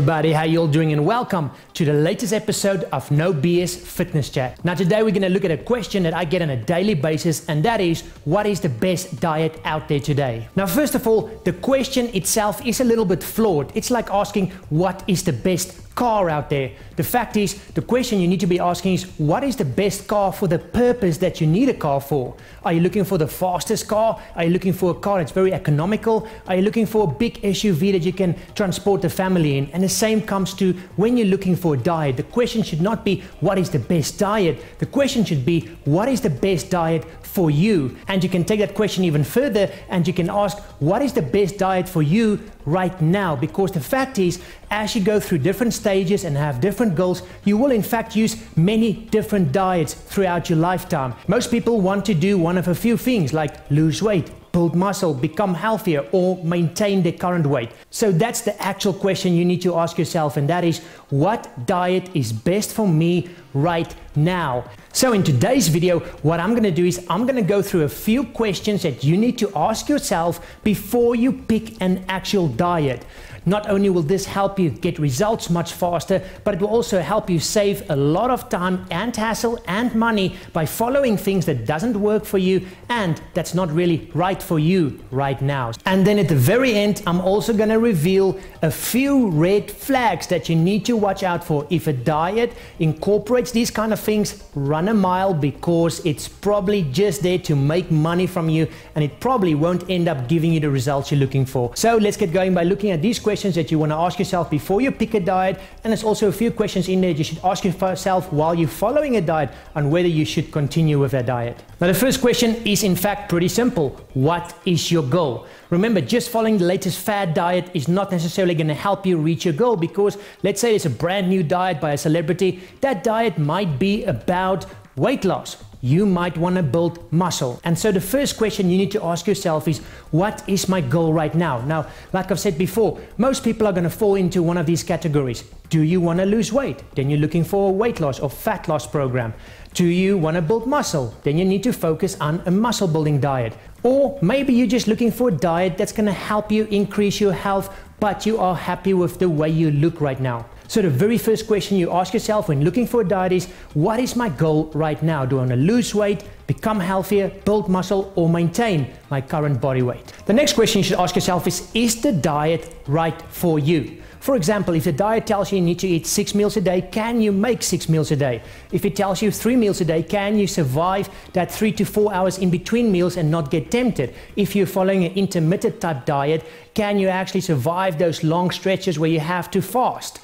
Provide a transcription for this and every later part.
everybody, how you all doing, and welcome to the latest episode of No BS Fitness Chat. Now today we're going to look at a question that I get on a daily basis, and that is, what is the best diet out there today? Now first of all, the question itself is a little bit flawed. It's like asking, what is the best car out there? The fact is, the question you need to be asking is, what is the best car for the purpose that you need a car for? Are you looking for the fastest car? Are you looking for a car that's very economical? Are you looking for a big SUV that you can transport the family in? And the same comes to when you're looking for a diet. The question should not be, what is the best diet? The question should be, what is the best diet for you? And you can take that question even further and you can ask, what is the best diet for you right now? Because the fact is, as you go through different stages and have different goals, you will in fact use many different diets throughout your lifetime. Most people want to do one of a few things like lose weight, build muscle, become healthier, or maintain their current weight. So that's the actual question you need to ask yourself, and that is, what diet is best for me right now? So in today's video, what I'm going to do is I'm going to go through a few questions that you need to ask yourself before you pick an actual diet. Not only will this help you get results much faster, but it will also help you save a lot of time and hassle and money by following things that doesn't work for you and that's not really right for you right now. And then at the very end, I'm also going to reveal a few red flags that you need to watch out for. If a diet incorporates these kind of things, run a mile, because it's probably just there to make money from you and it probably won't end up giving you the results you're looking for. So let's get going by looking at these questions that you want to ask yourself before you pick a diet, and there's also a few questions in there that you should ask yourself while you're following a diet on whether you should continue with that diet. Now the first question is in fact pretty simple. What is your goal? Remember, just following the latest fad diet is not necessarily going to help you reach your goal, because let's say it's a brand new diet by a celebrity. That diet might be about weight loss. You might want to build muscle. And so the first question you need to ask yourself is, what is my goal right now? Now, like I've said before, most people are going to fall into one of these categories. Do you want to lose weight? Then you're looking for a weight loss or fat loss program. Do you want to build muscle? Then you need to focus on a muscle building diet. Or maybe you're just looking for a diet that's going to help you increase your health, but you are happy with the way you look right now. So the very first question you ask yourself when looking for a diet is, what is my goal right now? Do I want to lose weight, become healthier, build muscle, or maintain my current body weight? The next question you should ask yourself is the diet right for you? For example, if the diet tells you need to eat 6 meals a day, can you make 6 meals a day? If it tells you 3 meals a day, can you survive that 3 to 4 hours in between meals and not get tempted? If you're following an intermittent type diet, can you actually survive those long stretches where you have to fast?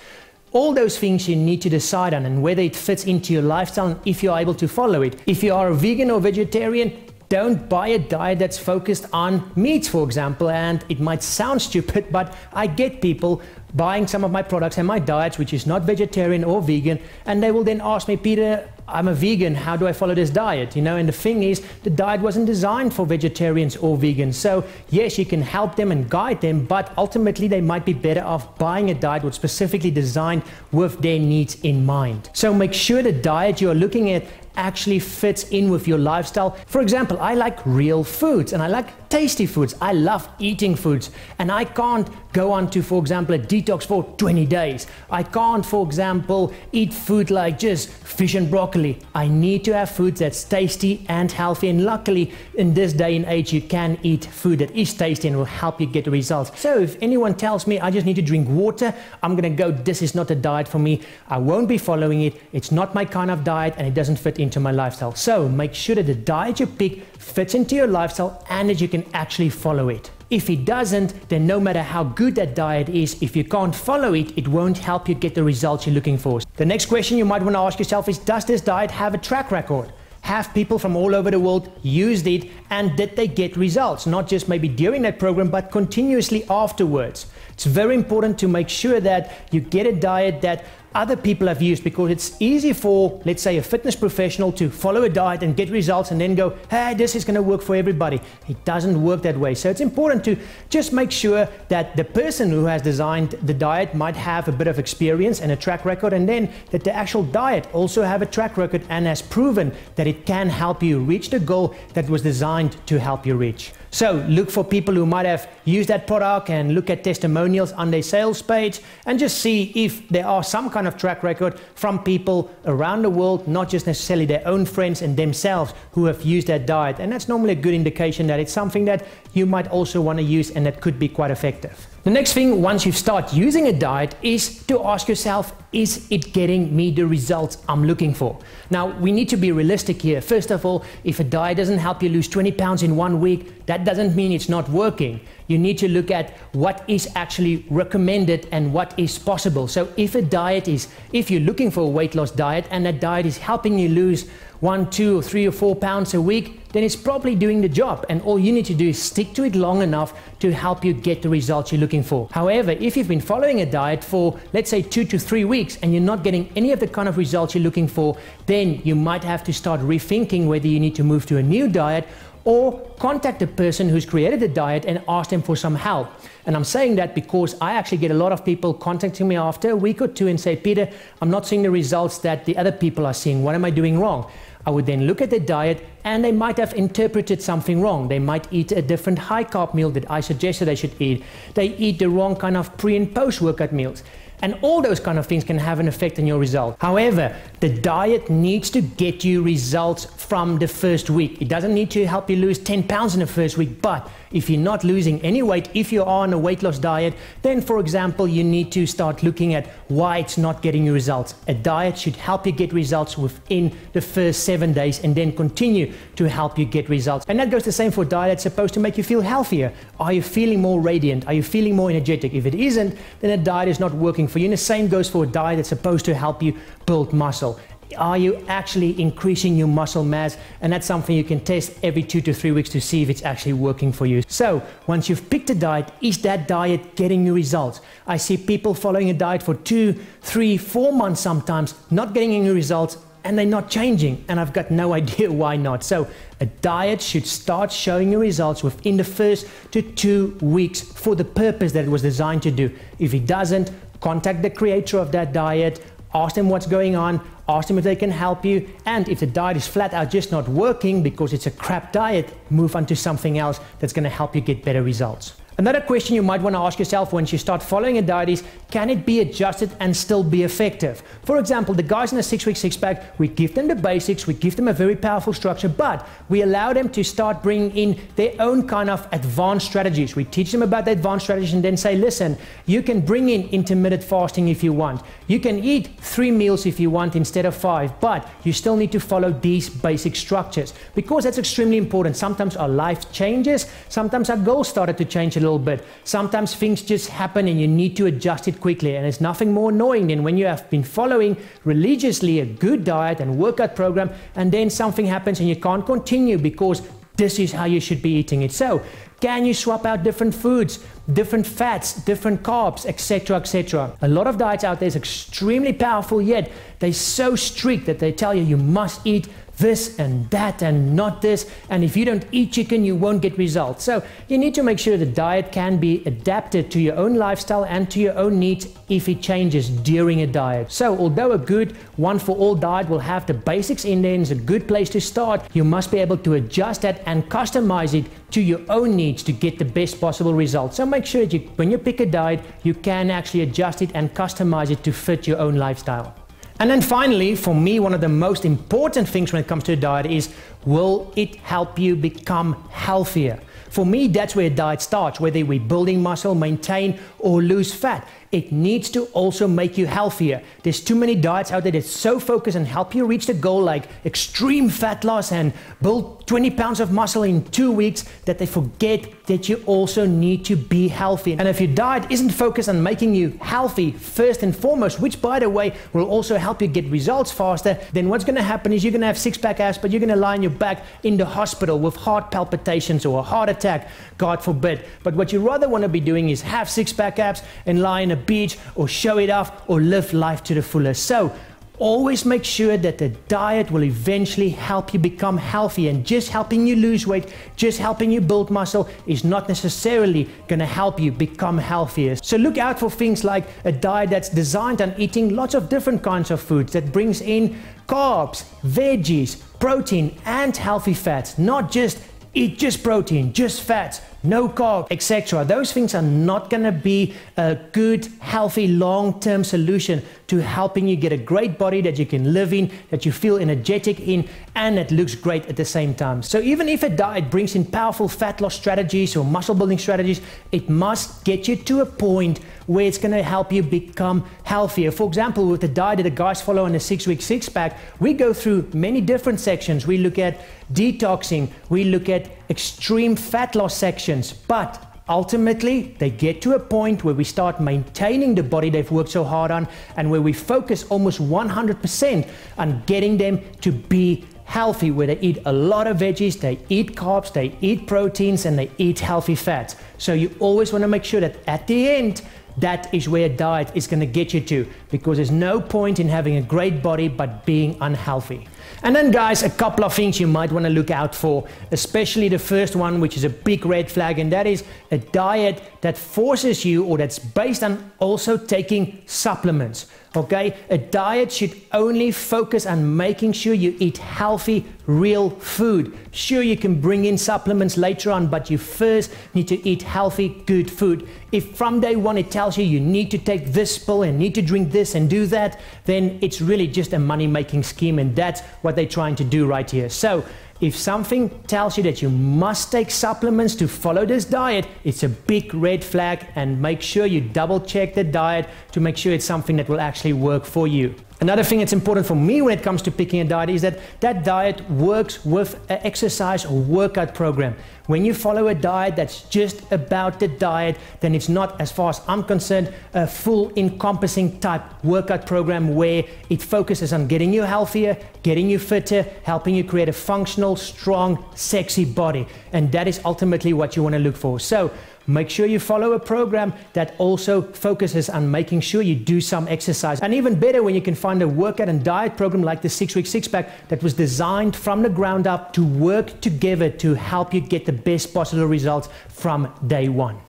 All those things you need to decide on, and whether it fits into your lifestyle and if you're able to follow it. If you are a vegan or vegetarian, don't buy a diet that's focused on meats, for example. And it might sound stupid, but I get people buying some of my products and my diets, which is not vegetarian or vegan, and they will then ask me, Peter, I'm a vegan, how do I follow this diet? You know, and the thing is, the diet wasn't designed for vegetarians or vegans. So yes, you can help them and guide them, but ultimately they might be better off buying a diet that's specifically designed with their needs in mind. So make sure the diet you're looking at actually fits in with your lifestyle. For example, I like real foods and I like tasty foods. I love eating foods, and I can't go on to, for example, a detox for 20 days. I can't, for example, eat food like just fish and broccoli. I need to have food that's tasty and healthy, and luckily in this day and age you can eat food that is tasty and will help you get the results. So if anyone tells me I just need to drink water, I'm gonna go, this is not a diet for me. I won't be following it. It's not my kind of diet and it doesn't fit into my lifestyle. So make sure that the diet you pick fits into your lifestyle and that you can actually follow it. If it doesn't, then no matter how good that diet is, if you can't follow it, it won't help you get the results you're looking for. The next question you might want to ask yourself is, does this diet have a track record? Have people from all over the world used it, and did they get results? Not just maybe during that program, but continuously afterwards. It's very important to make sure that you get a diet that other people have used, because it's easy for, let's say, a fitness professional to follow a diet and get results and then go, hey, this is going to work for everybody. It doesn't work that way. So it's important to just make sure that the person who has designed the diet might have a bit of experience and a track record, and then that the actual diet also have a track record and has proven that it can help you reach the goal that was designed to help you reach. So look for people who might have used that product and look at testimonials on their sales page and just see if there are some kind of track record from people around the world, not just necessarily their own friends and themselves who have used that diet. And that's normally a good indication that it's something that you might also want to use and that could be quite effective. The next thing, once you start using a diet, is to ask yourself, is it getting me the results I'm looking for? Now, we need to be realistic here. First of all, if a diet doesn't help you lose 20 pounds in 1 week, that doesn't mean it's not working. You need to look at what is actually recommended and what is possible. So if you're looking for a weight loss diet and that diet is helping you lose 1, 2, 3 or 4 pounds a week, then it's probably doing the job, and all you need to do is stick to it long enough to help you get the results you're looking for. However, if you've been following a diet for, let's say, 2 to 3 weeks and you're not getting any of the kind of results you're looking for, then you might have to start rethinking whether you need to move to a new diet or contact the person who's created the diet and ask them for some help. And I'm saying that because I actually get a lot of people contacting me after a week or two and say, Peter, I'm not seeing the results that the other people are seeing. What am I doing wrong? I would then look at the diet and they might have interpreted something wrong. They might eat a different high carb meal that I suggested they should eat. They eat the wrong kind of pre and post workout meals. And all those kind of things can have an effect on your result. However, the diet needs to get you results from the first week. It doesn't need to help you lose 10 pounds in the first week, but if you're not losing any weight, if you are on a weight loss diet, then for example, you need to start looking at why it's not getting you results. A diet should help you get results within the first 7 days and then continue to help you get results. And that goes the same for a diet that's supposed to make you feel healthier. Are you feeling more radiant? Are you feeling more energetic? If it isn't, then a diet is not working for you. And the same goes for a diet that's supposed to help you build muscle. Are you actually increasing your muscle mass? And that's something you can test every 2 to 3 weeks to see if it's actually working for you. So once you've picked a diet, is that diet getting you results? I see people following a diet for 2, 3, 4 months sometimes, not getting any results, and they're not changing, and I've got no idea why not. So a diet should start showing you results within the first to 2 weeks for the purpose that it was designed to do. If it doesn't, contact the creator of that diet, ask them what's going on, ask them if they can help you, and if the diet is flat out just not working because it's a crap diet, move on to something else that's going to help you get better results. Another question you might want to ask yourself once you start following a diet is, can it be adjusted and still be effective? For example, the guys in the 6-week six-pack, we give them the basics, we give them a very powerful structure, but we allow them to start bringing in their own kind of advanced strategies. We teach them about the advanced strategies and then say, listen, you can bring in intermittent fasting if you want. You can eat 3 meals if you want instead of 5, but you still need to follow these basic structures because that's extremely important. Sometimes our life changes, sometimes our goals started to change a little bit. Sometimes things just happen and you need to adjust it quickly, and there's nothing more annoying than when you have been following religiously a good diet and workout program and then something happens and you can't continue because this is how you should be eating it. So can you swap out different foods, different fats, different carbs, etc., etc.? A lot of diets out there is extremely powerful, yet they're so strict that they tell you you must eat this and that and not this, and if you don't eat chicken you won't get results. So you need to make sure the diet can be adapted to your own lifestyle and to your own needs if it changes during a diet. So although a good one for all diet will have the basics in there and is a good place to start, you must be able to adjust that and customize it to your own needs to get the best possible results. So make sure that when you pick a diet, you can actually adjust it and customize it to fit your own lifestyle. And then finally, for me, one of the most important things when it comes to a diet is, will it help you become healthier? For me, that's where a diet starts, whether we're building muscle, maintain, or lose fat. It needs to also make you healthier. There's too many diets out there that so focus and help you reach the goal like extreme fat loss and build 20 pounds of muscle in 2 weeks that they forget that you also need to be healthy. And if your diet isn't focused on making you healthy first and foremost, which by the way will also help you get results faster, then what's going to happen is you're going to have six-pack abs, but you're going to lie on your back in the hospital with heart palpitations or a heart attack, God forbid. But what you rather want to be doing is have six-pack abs and lie on a beach or show it off or live life to the fullest. So always make sure that the diet will eventually help you become healthy, and just helping you lose weight, just helping you build muscle is not necessarily going to help you become healthier. So look out for things like a diet that's designed on eating lots of different kinds of foods that brings in carbs, veggies, protein and healthy fats, not just eat just protein, just fats, no carbs, etc. Those things are not going to be a good, healthy, long-term solution to helping you get a great body that you can live in, that you feel energetic in, and that looks great at the same time. So even if a diet brings in powerful fat loss strategies or muscle building strategies, it must get you to a point where it's going to help you become healthier. For example, with the diet that the guys follow in the 6-week six-pack, we go through many different sections. We look at detoxing, we look at extreme fat loss sections, but ultimately they get to a point where we start maintaining the body they've worked so hard on, and where we focus almost 100% on getting them to be healthy, where they eat a lot of veggies, they eat carbs, they eat proteins, and they eat healthy fats. So you always want to make sure that at the end, that is where a diet is going to get you to, because there's no point in having a great body but being unhealthy. And then guys, a couple of things you might want to look out for, especially the first one, which is a big red flag, and that is a diet that forces you, or that's based on also taking supplements. Okay, a diet should only focus on making sure you eat healthy, real food. Sure, you can bring in supplements later on, but you first need to eat healthy, good food. If from day one it tells you you need to take this pill and need to drink this and do that, then it's really just a money-making scheme, and that's what they're trying to do right here. So if something tells you that you must take supplements to follow this diet, it's a big red flag, and make sure you double check the diet to make sure it's something that will actually work for you. Another thing that's important for me when it comes to picking a diet is that that diet works with an exercise or workout program. When you follow a diet that's just about the diet, then it's not, as far as I'm concerned, a full encompassing type workout program where it focuses on getting you healthier, getting you fitter, helping you create a functional, strong, sexy body. And that is ultimately what you want to look for. So make sure you follow a program that also focuses on making sure you do some exercise. And even better when you can find a workout and diet program like the 6-week six-pack that was designed from the ground up to work together to help you get the best possible results from day one.